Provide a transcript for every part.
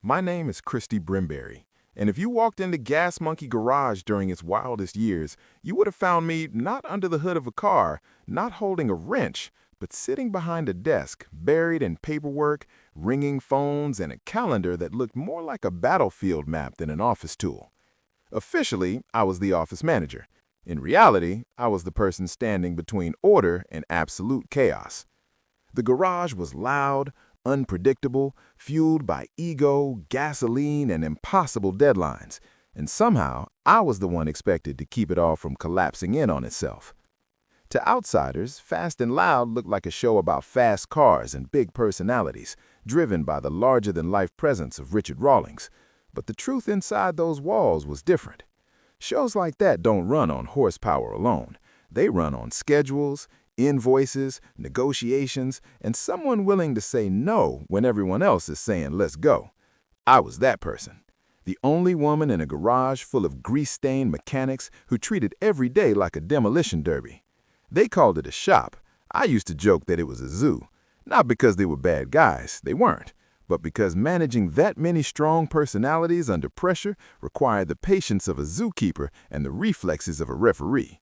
My name is Christie Brimberry, and if you walked into Gas Monkey Garage during its wildest years, you would have found me not under the hood of a car, not holding a wrench, but sitting behind a desk, buried in paperwork, ringing phones, and a calendar that looked more like a battlefield map than an office tool. Officially, I was the office manager. In reality, I was the person standing between order and absolute chaos. The garage was loud, unpredictable, fueled by ego, gasoline, and impossible deadlines, and somehow I was the one expected to keep it all from collapsing in on itself. To outsiders, Fast and Loud looked like a show about fast cars and big personalities, driven by the larger-than-life presence of Richard Rawlings. But the truth inside those walls was different. Shows like that don't run on horsepower alone. They run on schedules, invoices, negotiations, and someone willing to say no when everyone else is saying let's go. I was that person. The only woman in a garage full of grease-stained mechanics who treated every day like a demolition derby. They called it a shop. I used to joke that it was a zoo. Not because they were bad guys, they weren't, but because managing that many strong personalities under pressure required the patience of a zookeeper and the reflexes of a referee.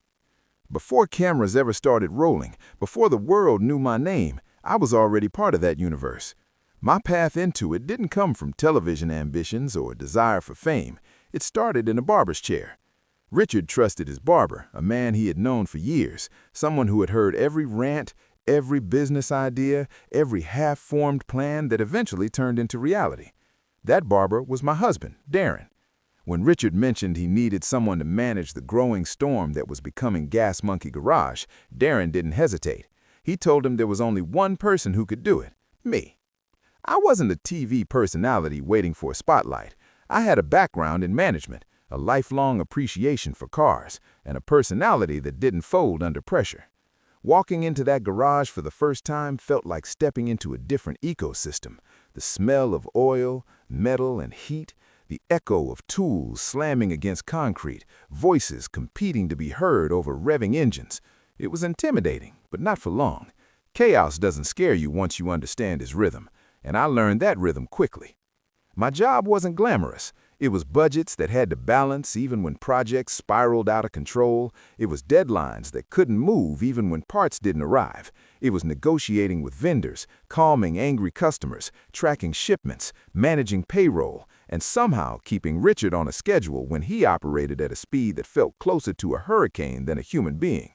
Before cameras ever started rolling, before the world knew my name, I was already part of that universe. My path into it didn't come from television ambitions or a desire for fame. It started in a barber's chair. Richard trusted his barber, a man he had known for years, someone who had heard every rant, every business idea, every half-formed plan that eventually turned into reality. That barber was my husband, Darren. When Richard mentioned he needed someone to manage the growing storm that was becoming Gas Monkey Garage, Darren didn't hesitate. He told him there was only one person who could do it, me. I wasn't a TV personality waiting for a spotlight. I had a background in management, a lifelong appreciation for cars, and a personality that didn't fold under pressure. Walking into that garage for the first time felt like stepping into a different ecosystem. The smell of oil, metal, and heat, the echo of tools slamming against concrete, voices competing to be heard over revving engines. It was intimidating, but not for long. Chaos doesn't scare you once you understand its rhythm, and I learned that rhythm quickly. My job wasn't glamorous. It was budgets that had to balance even when projects spiraled out of control. It was deadlines that couldn't move even when parts didn't arrive. It was negotiating with vendors, calming angry customers, tracking shipments, managing payroll, and somehow keeping Richard on a schedule when he operated at a speed that felt closer to a hurricane than a human being.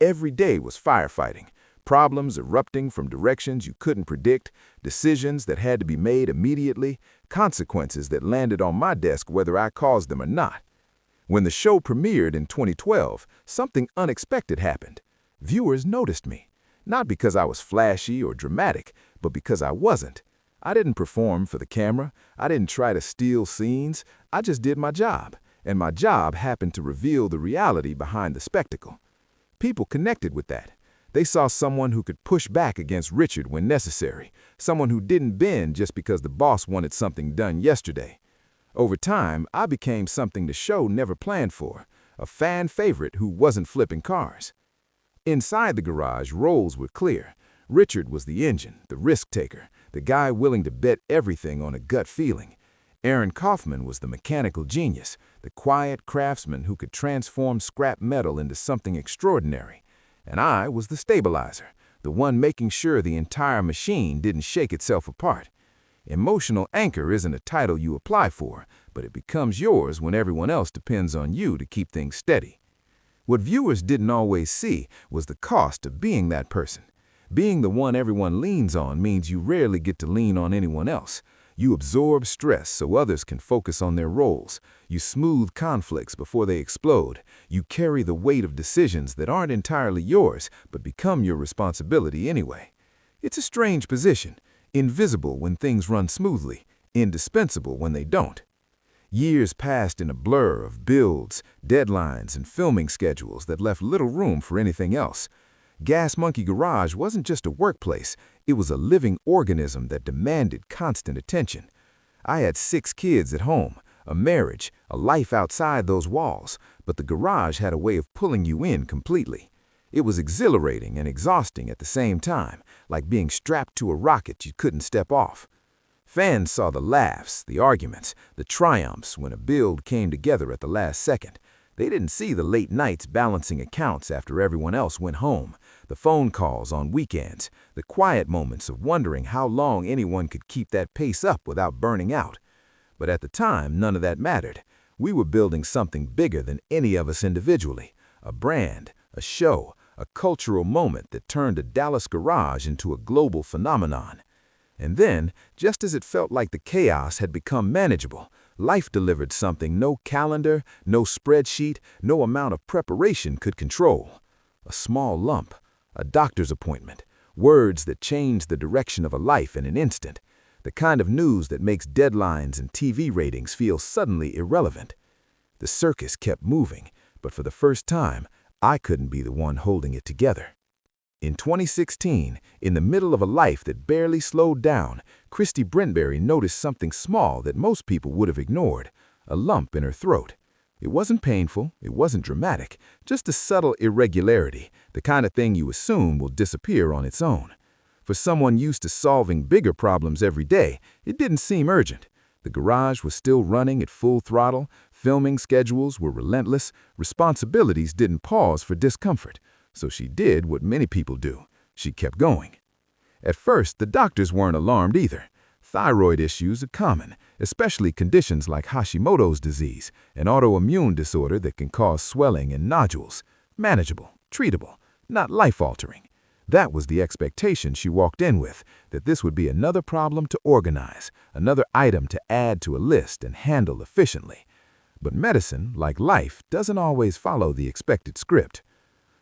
Every day was firefighting. Problems erupting from directions you couldn't predict, decisions that had to be made immediately, consequences that landed on my desk whether I caused them or not. When the show premiered in 2012, something unexpected happened. Viewers noticed me, not because I was flashy or dramatic, but because I wasn't. I didn't perform for the camera. I didn't try to steal scenes. I just did my job, and my job happened to reveal the reality behind the spectacle. People connected with that. They saw someone who could push back against Richard when necessary, someone who didn't bend just because the boss wanted something done yesterday. Over time, I became something the show never planned for, a fan favorite who wasn't flipping cars. Inside the garage, roles were clear. Richard was the engine, the risk-taker, the guy willing to bet everything on a gut feeling. Aaron Kaufman was the mechanical genius, the quiet craftsman who could transform scrap metal into something extraordinary. And I was the stabilizer, the one making sure the entire machine didn't shake itself apart. Emotional anchor isn't a title you apply for, but it becomes yours when everyone else depends on you to keep things steady. What viewers didn't always see was the cost of being that person. Being the one everyone leans on means you rarely get to lean on anyone else. You absorb stress so others can focus on their roles. You smooth conflicts before they explode. You carry the weight of decisions that aren't entirely yours, but become your responsibility anyway. It's a strange position, invisible when things run smoothly, indispensable when they don't. Years passed in a blur of builds, deadlines, and filming schedules that left little room for anything else. Gas Monkey Garage wasn't just a workplace, it was a living organism that demanded constant attention. I had 6 kids at home, a marriage, a life outside those walls, but the garage had a way of pulling you in completely. It was exhilarating and exhausting at the same time, like being strapped to a rocket you couldn't step off. Fans saw the laughs, the arguments, the triumphs when a build came together at the last second. They didn't see the late nights balancing accounts after everyone else went home, the phone calls on weekends, the quiet moments of wondering how long anyone could keep that pace up without burning out. But at the time, none of that mattered. We were building something bigger than any of us individually, a brand, a show, a cultural moment that turned a Dallas garage into a global phenomenon. And then, just as it felt like the chaos had become manageable, life delivered something no calendar, no spreadsheet, no amount of preparation could control. A small lump, a doctor's appointment, words that changed the direction of a life in an instant, the kind of news that makes deadlines and TV ratings feel suddenly irrelevant. The circus kept moving, but for the first time, I couldn't be the one holding it together. In 2016, in the middle of a life that barely slowed down, Christie Brimberry noticed something small that most people would have ignored, a lump in her throat. It wasn't painful, it wasn't dramatic, just a subtle irregularity, the kind of thing you assume will disappear on its own. For someone used to solving bigger problems every day, it didn't seem urgent. The garage was still running at full throttle, filming schedules were relentless, responsibilities didn't pause for discomfort. So she did what many people do. She kept going. At first, the doctors weren't alarmed either. Thyroid issues are common, especially conditions like Hashimoto's disease, an autoimmune disorder that can cause swelling and nodules. Manageable, treatable, not life-altering. That was the expectation she walked in with, that this would be another problem to organize, another item to add to a list and handle efficiently. But medicine, like life, doesn't always follow the expected script.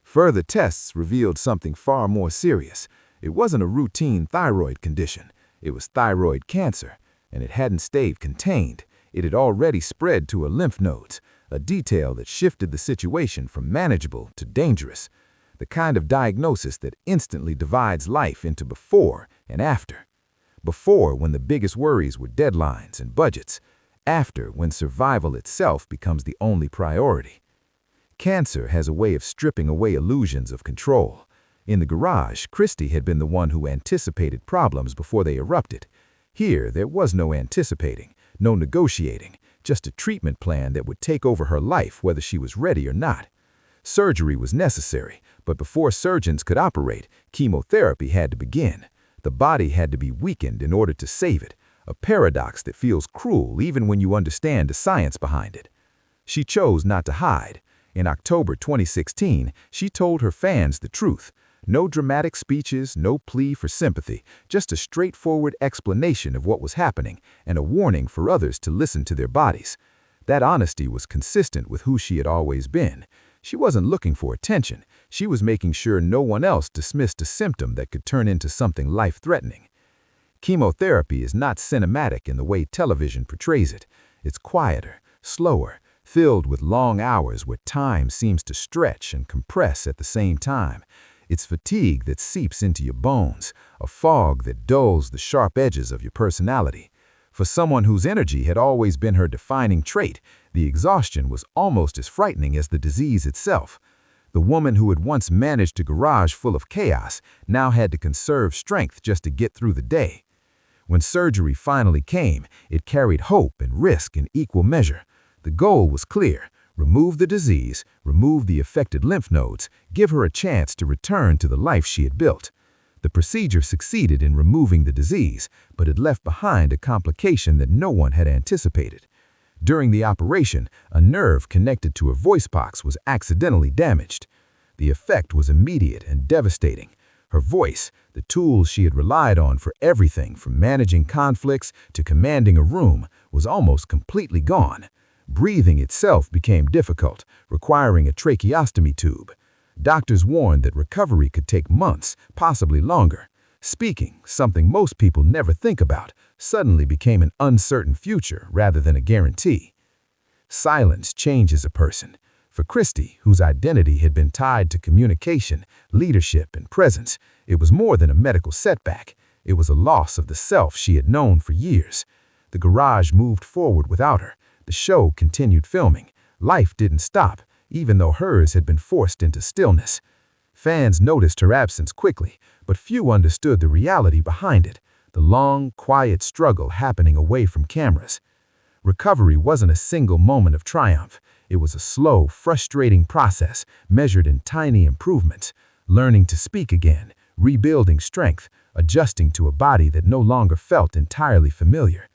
Further tests revealed something far more serious. It wasn't a routine thyroid condition. It was thyroid cancer, and it hadn't stayed contained. It had already spread to her lymph nodes, a detail that shifted the situation from manageable to dangerous. The kind of diagnosis that instantly divides life into before and after. Before, when the biggest worries were deadlines and budgets. After, when survival itself becomes the only priority. Cancer has a way of stripping away illusions of control. In the garage, Christie had been the one who anticipated problems before they erupted. Here, there was no anticipating, no negotiating, just a treatment plan that would take over her life whether she was ready or not. Surgery was necessary, but before surgeons could operate, chemotherapy had to begin. The body had to be weakened in order to save it, a paradox that feels cruel even when you understand the science behind it. She chose not to hide. In October 2016, she told her fans the truth. No dramatic speeches, no plea for sympathy, just a straightforward explanation of what was happening and a warning for others to listen to their bodies. That honesty was consistent with who she had always been. She wasn't looking for attention. She was making sure no one else dismissed a symptom that could turn into something life-threatening. Chemotherapy is not cinematic in the way television portrays it. It's quieter, slower, filled with long hours where time seems to stretch and compress at the same time. It's fatigue that seeps into your bones, a fog that dulls the sharp edges of your personality. For someone whose energy had always been her defining trait, the exhaustion was almost as frightening as the disease itself. The woman who had once managed a garage full of chaos now had to conserve strength just to get through the day. When surgery finally came, it carried hope and risk in equal measure. The goal was clear: remove the disease, remove the affected lymph nodes, give her a chance to return to the life she had built. The procedure succeeded in removing the disease, but it left behind a complication that no one had anticipated. During the operation, a nerve connected to her voice box was accidentally damaged. The effect was immediate and devastating. Her voice, the tool she had relied on for everything from managing conflicts to commanding a room, was almost completely gone. Breathing itself became difficult, requiring a tracheostomy tube. Doctors warned that recovery could take months, possibly longer. Speaking, something most people never think about, suddenly became an uncertain future rather than a guarantee. Silence changes a person. For Christie, whose identity had been tied to communication, leadership, and presence, it was more than a medical setback. It was a loss of the self she had known for years. The garage moved forward without her. The show continued filming. Life didn't stop, even though hers had been forced into stillness. Fans noticed her absence quickly, but few understood the reality behind it. the long, quiet struggle happening away from cameras. Recovery wasn't a single moment of triumph. It was a slow, frustrating process measured in tiny improvements, learning to speak again, rebuilding strength, adjusting to a body that no longer felt entirely familiar.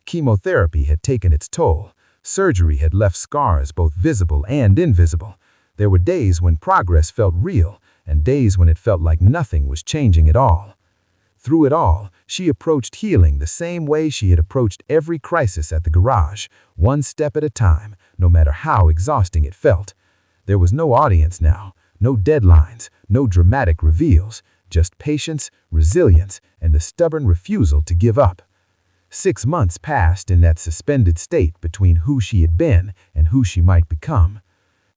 Chemotherapy had taken its toll. Surgery had left scars both visible and invisible. There were days when progress felt real, and days when it felt like nothing was changing at all. Through it all, she approached healing the same way she had approached every crisis at the garage, one step at a time, no matter how exhausting it felt. There was no audience now, no deadlines, no dramatic reveals, just patience, resilience, and the stubborn refusal to give up. 6 months passed in that suspended state between who she had been and who she might become.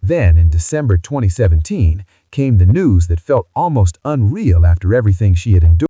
Then, in December 2017, came the news that felt almost unreal after everything she had endured.